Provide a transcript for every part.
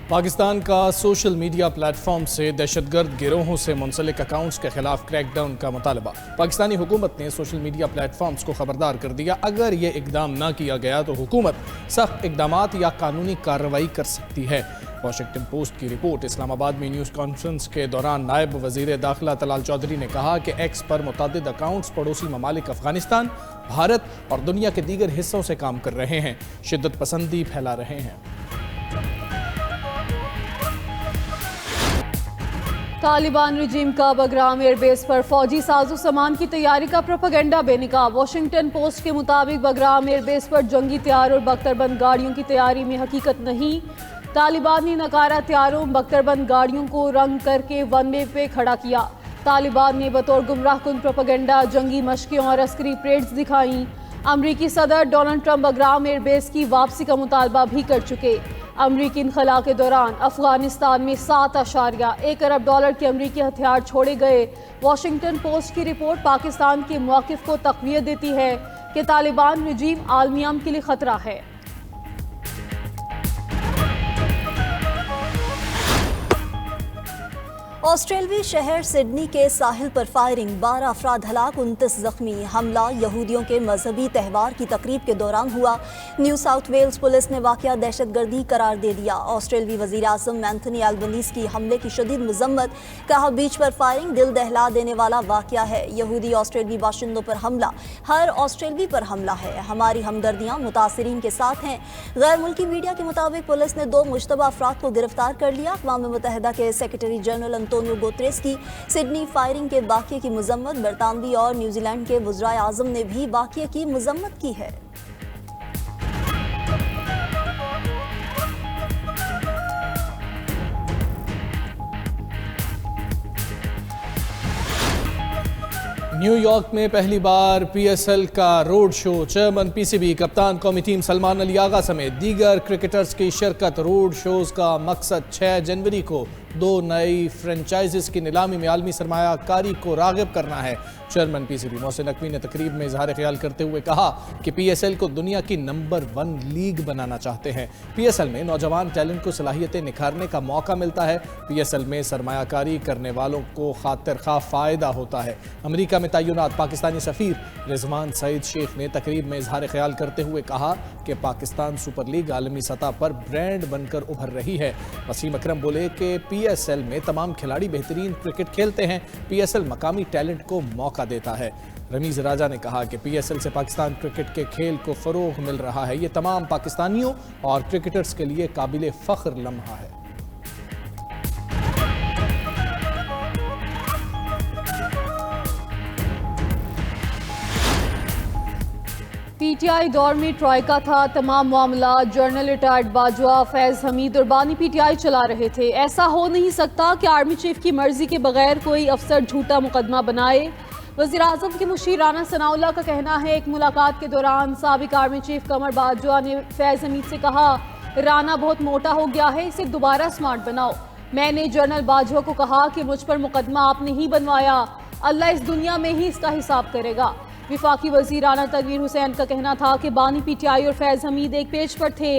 پاکستان کا social media plate form سے دہشتگرد گروہوں سے منسلک اکاؤنٹس کے خلاف کریک ڈاؤن کا مطالبہ۔ پاکستانی حکومت نے سوشل میڈیا پلیٹ فارمز کو خبردار کر دیا، اگر یہ اقدام نہ کیا گیا تو حکومت سخت اقدامات یا قانونی کارروائی کر سکتی ہے۔ واشنگٹن پوسٹ کی رپورٹ۔ اسلام آباد میں نیوز کانفرنس کے دوران نائب وزیر داخلہ طلال چودھری نے کہا کہ ایکس پر متعدد اکاؤنٹس پڑوسی ممالک افغانستان، بھارت اور دنیا کے دیگر حصوں سے کام کر رہے ہیں، شدت پسندی پھیلا رہے ہیں۔ طالبان رجیم کا بگرام ایئر بیس پر فوجی ساز و سامان کی تیاری کا پروپیگنڈا بے نقاب۔ واشنگٹن پوسٹ کے مطابق بگرام ایئر بیس پر جنگی طیاروں اور بختر بند گاڑیوں کی تیاری میں حقیقت نہیں۔ طالبان نے ناکارہ طیاروں بختر بند گاڑیوں کو رنگ کر کے ون وے پہ کھڑا کیا۔ طالبان نے بطور گمراہ کن پروپیگنڈا جنگی مشقیں اور عسکری پریڈز دکھائیں۔ امریکی صدر Donald Trump Bagram air base کی واپسی کا مطالبہ بھی کر چکے۔ امریکی انخلا کے دوران افغانستان میں $7.1 ارب کے امریکی ہتھیار چھوڑے گئے۔ واشنگٹن پوسٹ کی رپورٹ پاکستان کے موقف کو تقویت دیتی ہے کہ طالبان رجیم عالمی امن کے لیے خطرہ ہے۔ آسٹریلوی شہر سڈنی کے ساحل پر فائرنگ، 12 افراد ہلاک، 29 زخمی۔ حملہ یہودیوں کے مذہبی تہوار کی تقریب کے دوران ہوا۔ نیو ساؤتھ ویلز پولیس نے واقعہ دہشت گردی قرار دے دیا۔ آسٹریلوی وزیر اعظم اینتھونی البنیز کی حملے کی شدید مذمت، کہا بیچ پر فائرنگ دل دہلا دینے والا واقعہ ہے۔ یہودی آسٹریلوی باشندوں پر حملہ ہر آسٹریلوی پر حملہ ہے، ہماری ہمدردیاں متاثرین کے ساتھ ہیں۔ غیر ملکی میڈیا کے مطابق پولیس نے 2 مشتبہ افراد کو گرفتار کر لیا۔ اقوام متحدہ کے سیکریٹری جنرل انطونیو گوتریس کی سڈنی فائرنگ کے واقعے کی مذمت۔ برطانوی اور نیوزی لینڈ کے وزرائے اعظم نے بھی واقعے کی مذمت کی ہے۔ نیو یارک میں پہلی بار پی ایس ایل کا road show. Chairman P C B, کپتان قومی ٹیم سلمان علی آغا سمیت دیگر کرکٹرز کی شرکت۔ روڈ شوز کا مقصد 6 جنوری کو 2 نئی فرنچائزز کی نیلامی میں عالمی سرمایہ کاری کو راغب کرنا ہے۔ Chairman P C be Mohsin Naqvi نے تقریب میں اظہار خیال کرتے ہوئے کہا کہ پی ایس ایل کو دنیا کی نمبر 1 لیگ بنانا چاہتے ہیں۔ پی ایس ایل میں نوجوان ٹیلنٹ کو صلاحیتیں نکھارنے کا موقع ملتا ہے۔ پی ایس ایل میں سرمایہ کاری کرنے والوں کو خاطر خواہ فائدہ ہوتا ہے۔ امریکہ میں تعینات پاکستانی سفیر رضوان سعید شیخ نے تقریب میں اظہار خیال کرتے ہوئے کہا کہ پاکستان سپر لیگ عالمی سطح پر برانڈ بن کر ابھر رہی ہے۔ وسیم اکرم بولے کہ پی ایس ایل میں تمام کھلاڑی بہترین کرکٹ کھیلتے ہیں۔ پی ایس ایل مقامی ٹیلنٹ کو موقع دیتا ہے۔ رمیز راجہ نے کہا کہ پی ایس ایل سے پاکستان کرکٹ کے کھیل کو فروغ مل رہا ہے۔ یہ تمام پاکستانیوں اور کرکٹرز کے لیے قابل فخر لمحہ ہے۔ پی ٹی آئی دور میں ٹرائیکا تھا، تمام معاملات جنرل ریٹائرڈ باجوہ فیض حمید اور بانی پی ٹی آئی چلا رہے تھے۔ ایسا ہو نہیں سکتا کہ آرمی چیف کی مرضی کے بغیر کوئی افسر جھوٹا مقدمہ بنائے۔ وزیر اعظم کے مشیر رانا ثناء اللہ کا کہنا ہے، ایک ملاقات کے دوران سابق آرمی چیف قمر باجوہ نے فیض حمید سے کہا، رانا بہت موٹا ہو گیا ہے، اسے دوبارہ سمارٹ بناؤ۔ میں نے جنرل باجوہ کو کہا کہ مجھ پر مقدمہ آپ نے ہی بنوایا، اللہ اس دنیا میں ہی اس کا حساب کرے گا۔ وفاقی وزیر رانا تنویر حسین کا کہنا تھا کہ بانی پی ٹی آئی اور فیض حمید ایک پیج پر تھے۔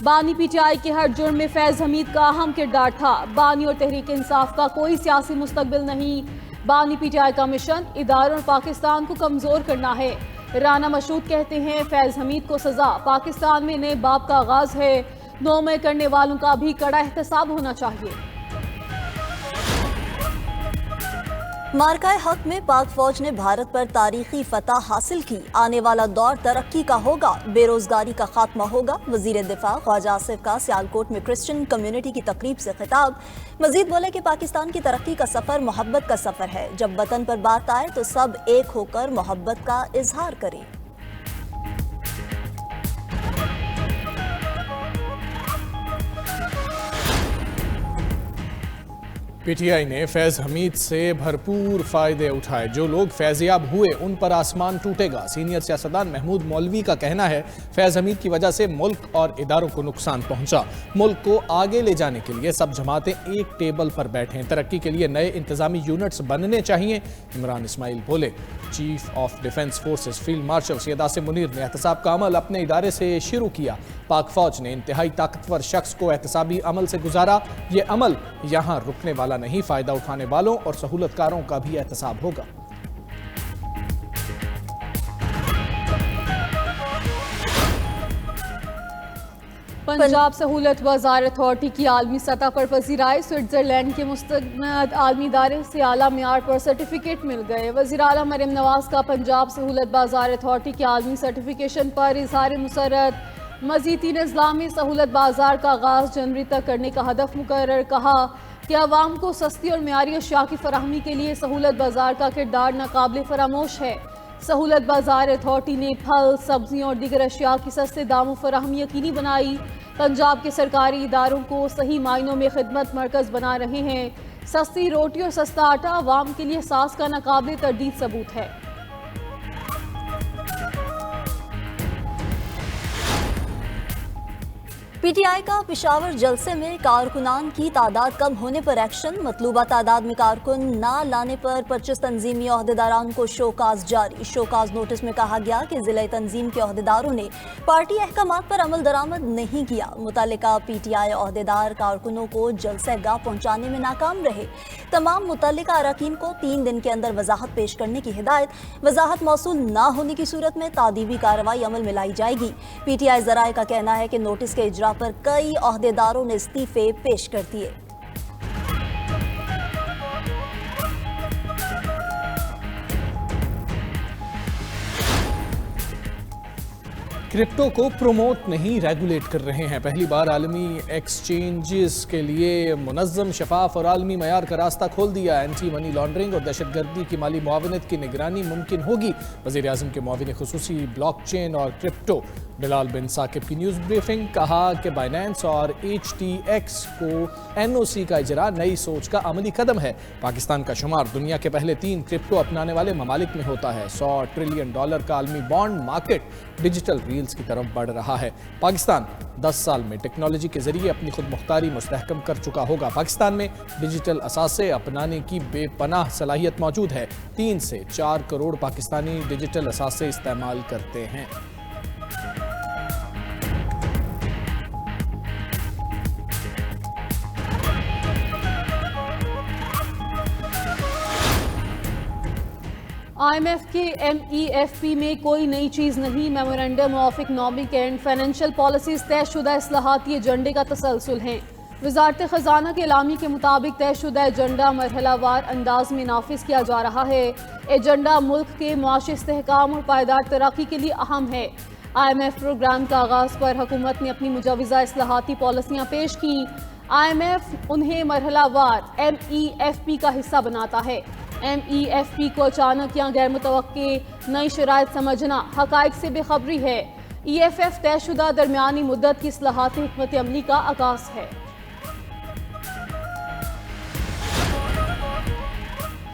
بانی پی ٹی آئی کے ہر جرم میں فیض حمید کا اہم کردار تھا۔ بانی اور تحریک انصاف کا کوئی سیاسی مستقبل نہیں۔ بانی پی ٹی آئی کا مشن اداروں اور پاکستان کو کمزور کرنا ہے۔ رانا مشہود کہتے ہیں، فیض حمید کو سزا پاکستان میں نئے باب کا آغاز ہے، 9 مئی کرنے والوں کا بھی کڑا احتساب ہونا چاہیے۔ مارکہ حق میں پاک فوج نے بھارت پر تاریخی فتح حاصل کی۔ آنے والا دور ترقی کا ہوگا، بے روزگاری کا خاتمہ ہوگا۔ وزیر دفاع خواجہ آصف کا سیالکوٹ میں کرسچن کمیونٹی کی تقریب سے خطاب۔ مزید بولے کہ پاکستان کی ترقی کا سفر محبت کا سفر ہے، جب وطن پر بات آئے تو سب ایک ہو کر محبت کا اظہار کریں۔ पी टी आई ने फैज़ हमीद से भरपूर फ़ायदे उठाए। जो लोग फैज़याब हुए उन पर आसमान टूटेगा। सीनियर सियासतदान महमूद मौलवी का कहना है फैज़ हमीद की वजह से मुल्क और इदारों को नुकसान पहुंचा। मुल्क को आगे ले जाने के लिए सब जमातें एक टेबल पर बैठें। तरक्की के लिए नए इंतजामी यूनिट्स बनने चाहिए, इमरान इस्माइल बोले। Chief of defence forces field marshal Syed Asim Munir ने एहतसाब का अमल अपने इदारे से शुरू किया। पाक फौज ने इंतहाई ताकतवर शख्स को एहतसाबी अमल से गुजारा। ये अमल यहाँ रुकने वाला नहीं, फायदा उठाने वालों और सहूलतकारों का भी एहतसाब होगा। पंजाब सहूलत बाजार अथॉरिटी की आलमी सतह पर पजीराई। स्विट्जरलैंड के मुस्तनद आलमी इदारे से आला मियार पर सर्टिफिकेट मिल गए। वज़ीर आला मरियम नवाज का पंजाब सहूलत बाजार अथॉरिटी की आलमी सर्टिफिकेशन पर इजहार मुसरत। मज़ीद 3 अजला में सहूलत बाजार का आगाज़ जनवरी तक करने का हदफ मुकर्रर। कहा कि आवाम को सस्ती और मियारी अशिया की फराहमी के लिए सहूलत बाजार का किरदार नाकाबिले फरामोश है। सहूलत बाजार अथॉरिटी ने फल, सब्जियों और दीगर अशिया की सस्ते दामों फराहमी यकीनी बनाई। पंजाब के सरकारी इदारों को सही मायनों में खिदमत मरकज़ बना रहे हैं। सस्ती रोटी और सस्ता आटा आवाम के लिए सास का नाकाबिले तरदीद सबूत है। पीटीआई का पेशावर जलसे में कारकुनान की तादाद कम होने पर एक्शन। मतलूबा तादाद में कारकुन ना लाने पर 25 तंजीमी ओहदेदारान को शोकाज जारी। शोकाज नोटिस में कहा गया कि जिला तंजीम के ओहदेदारों ने पार्टी अहकामात पर अमल दरामद नहीं किया। मुतल्लिका पीटीआई ओहदेदार कारकुनों को जलसे गाह पहुँचाने में नाकाम रहे। तमाम मुतल्लिका अरकान को 3 दिन के अंदर वजाहत पेश करने की हिदायत। वजाहत मौसूल ना होने की सूरत में तादीबी कार्रवाई अमल में लाई जाएगी। पीटीआई जराए का कहना है कि नोटिस के इजरा पर कई ओहदेदारों ने इस्तीफे पेश कर दिए। क्रिप्टो को प्रमोट नहीं रेगुलेट कर रहे हैं। पहली बार आलमी एक्सचेंजेस के लिए मुनज़्ज़म, शफाफ और आलमी मयार का रास्ता खोल दिया। एंटी मनी लॉन्ड्रिंग और दहशतगर्दी की माली मुआवनत की निगरानी मुमकिन होगी। वज़ीर आज़म के मुआविन खुसूसी ब्लॉकचेन और क्रिप्टो बिलाल बिन साकिब की न्यूज़ ब्रीफिंग। कहा कि बाइनेंस और HTX को NOC का इजरा नई सोच का अमली कदम है। पाकिस्तान का शुमार दुनिया के पहले 3 क्रिप्टो अपनाने वाले ममालिक में होता है। $100 ट्रिलियन का आलमी बॉन्ड मार्केट डिजिटल रील्स की तरफ बढ़ रहा है। पाकिस्तान 10 साल में टेक्नोलॉजी के जरिए अपनी खुद मुख्तारी मुस्तहकम कर चुका होगा। पाकिस्तान में डिजिटल असासे अपनाने की बेपनाह सलाहियत मौजूद है। 3 से 4 करोड़ पाकिस्तानी डिजिटल असासे इस्तेमाल करते हैं। IMF के MEFP में कोई नई चीज़ नहीं। Memorandum of economic and financial policies तयशुदा इस्लाहाती एजेंडे का तसलसल हैं। वजारत ख़जाना के एलामी के मुताबिक तयशुदा एजेंडा मरहलावार अंदाज में नाफिज किया जा रहा है। एजेंडा मुल्क के मुआशी इस्तेहकाम और पायदार तरक्की के लिए अहम है। IMF प्रोग्राम का आगाज़ पर हुकूमत ने अपनी मुजवज़ा इस्लाहाती पॉलिसियाँ पेश की। IMF उन्हें मरहलावार MEFP का हिस्सा बनाता है। MEFP को अचानक या गैर मुतवक्के नई शराइत समझना हकाइक से बेखबरी है। EFF तयशुदा दरमियानी मुद्दत की इस्लाहाती हिकमत अमली का आगाज़ है।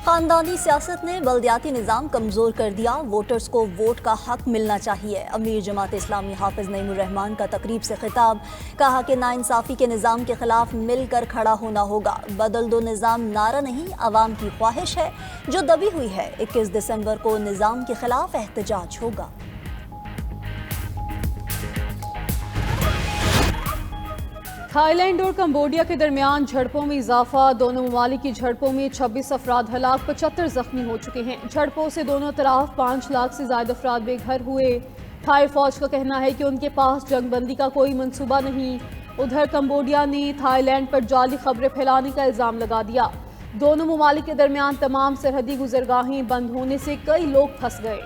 खानदानी सियासत ने बल्दियाती निज़ाम कमज़ोर कर दिया। वोटर्स को वोट का हक मिलना चाहिए। अमीर जमात इस्लामी हाफिज नईमुर रहमान का तकरीब से खिताब। कहा कि नाइंसाफ़ी के निज़ाम के खिलाफ मिलकर खड़ा होना होगा। बदल दो निज़ाम नारा नहीं, आवाम की ख्वाहिश है जो दबी हुई है। 21 दिसंबर को निज़ाम के खिलाफ एहतजाज होगा। थाईलैंड और कंबोडिया के दरमियान झड़पों में इजाफा। दोनों ममालिक की झड़पों में 26 अफराद हलाक, 75 जख्मी हो चुके हैं। झड़पों से दोनों तरफ 5 लाख से ज्यादा अफराद बेघर हुए। थाई फौज का कहना है कि उनके पास जंगबंदी का कोई मंसूबा नहीं। उधर कंबोडिया ने थाईलैंड पर जाली खबरें फैलाने का इल्जाम लगा दिया। दोनों ममालिक के दरमियान तमाम सरहदी गुजरगाहें बंद होने से कई लोग फंस गए।